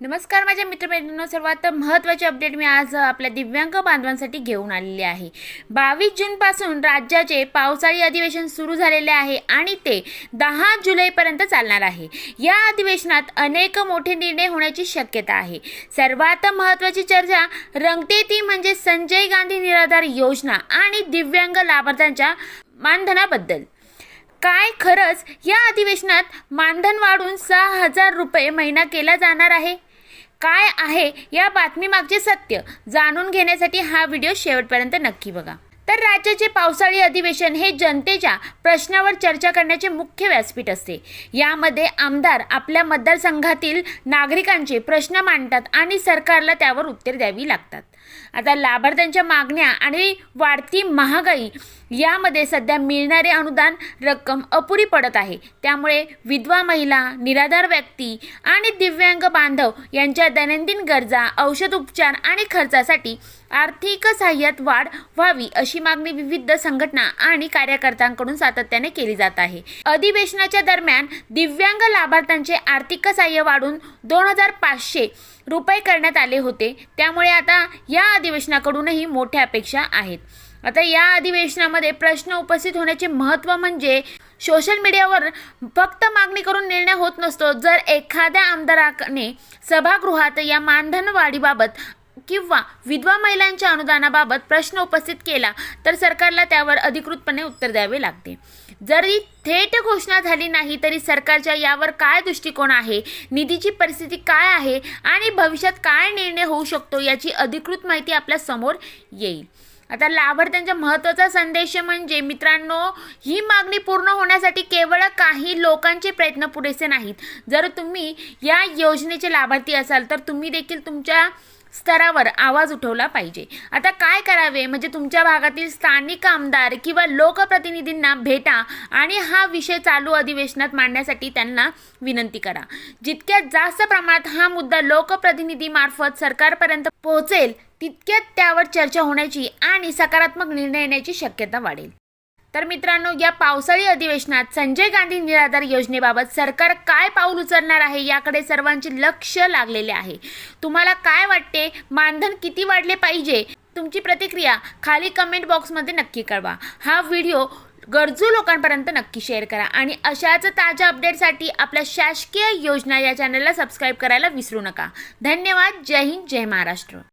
नमस्कार माझ्या मित्रमैत्रिणींनो, सर्वात महत्त्वाची अपडेट मी आज आपल्या दिव्यांग बांधवांसाठी घेऊन आलेली आहे। 22 जूनपासून राज्याचे पावसाळी अधिवेशन सुरू झालेले आहे आणि ते 10 जुलैपर्यंत चालणार आहे। या अधिवेशनात अनेक मोठे निर्णय होण्याची शक्यता आहे। सर्वात महत्त्वाची चर्चा रंगते ती म्हणजे संजय गांधी निराधार योजना आणि दिव्यांग लाभार्थ्यांच्या मानधनाबद्दल। काय खरंच या अधिवेशनात मानधन वाढून 6,000 रुपये महिना केला जाणार आहे? काय आहे या बातमीमागचे सत्य जाणून घेण्यासाठी हा व्हिडिओ शेवटपर्यंत नक्की बघा। तर राज्याचे पावसाळी अधिवेशन हे जनतेच्या प्रश्नावर चर्चा करण्याचे मुख्य व्यासपीठ असते। यामध्ये आमदार आपल्या मतदारसंघातील नागरिकांचे प्रश्न मांडतात आणि सरकारला त्यावर उत्तर द्यावी लागतात। आता लाभार्थ्यांच्या मागण्या आणि वाढती महागाई यामध्ये सध्या मिळणारे अनुदान रक्कम अपुरी पडत आहे। त्यामुळे विधवा महिला, निराधार व्यक्ती आणि दिव्यांग बांधव यांच्या दैनंदिन गरजा, औषध उपचार आणि खर्चासाठी आर्थिक सहाय्यात वाढ व्हावी अशी मागणी विविध संघटना आणि कार्यकर्त्यांकडून सातत्याने केली जात आहे। अधिवेशनाच्या दरम्यान दिव्यांग लाभार्थ्यांचे आर्थिक सहाय्य वाढून 2,500 रुपये करण्यात आले होते। त्यामुळे आता या अधिवेशनाकडूनही मोठ्या अपेक्षा आहेत। आता या अधिवेशनामध्ये प्रश्न उपस्थित होण्याचे महत्त्व म्हणजे सोशल मीडियावर फक्त मागणी करून निर्णय होत नसतो। जर एखाद्या आमदाराने सभागृहात या मानधन वाढीबाबत किंवा विधवा महिलांच्या अनुदानाबाबत प्रश्न उपस्थित केला तर सरकारला त्यावर अधिकृतपणे उत्तर द्यावे लागते। जरी थेट घोषणा झाली नाही तरी सरकारच्या यावर काय दृष्टिकोन आहे, निधीची परिस्थिती काय आहे आणि भविष्यात काय निर्णय होऊ शकतो याची अधिकृत माहिती आपल्या समोर येईल। आता लाभार्थ्यांचा महत्त्वाचा संदेश म्हणजे मित्रांनो, ही मागणी पूर्ण होण्यासाठी केवळ काही लोकांचे प्रयत्न पुरेसे नाहीत। जर तुम्ही या योजनेचे लाभार्थी असाल तर तुम्ही देखील तुमच्या स्तरावर आवाज उठवला पाहिजे। आता काय करावे म्हणजे तुमच्या भागातील स्थानिक आमदार किंवा लोकप्रतिनिधींना भेटा आणि हा विषय चालू अधिवेशनात मांडण्यासाठी त्यांना विनंती करा। जितक्यात जास्त प्रमाणात हा मुद्दा लोकप्रतिनिधीमार्फत सरकारपर्यंत पोहोचेल तितक्यात त्यावर चर्चा होण्याची आणि सकारात्मक निर्णय येण्याची शक्यता वाढेल। तर मित्रांनो, या पावसाळी अधिवेशनात संजय गांधी निराधार योजनेबाबत सरकार काय पाऊल उचलणार आहे याकडे सर्वांचे लक्ष लागलेले आहे। तुम्हाला काय वाटते? मानधन किती वाढले पाहिजे? तुमची प्रतिक्रिया खाली कमेंट बॉक्समध्ये नक्की कळवा। हा व्हिडिओ गरजू लोकांपर्यंत नक्की शेअर करा आणि अशाच ताज्या अपडेटसाठी आपल्या शासकीय योजना या चॅनलला सबस्क्राईब करायला विसरू नका। धन्यवाद। जय हिंद, जय महाराष्ट्र।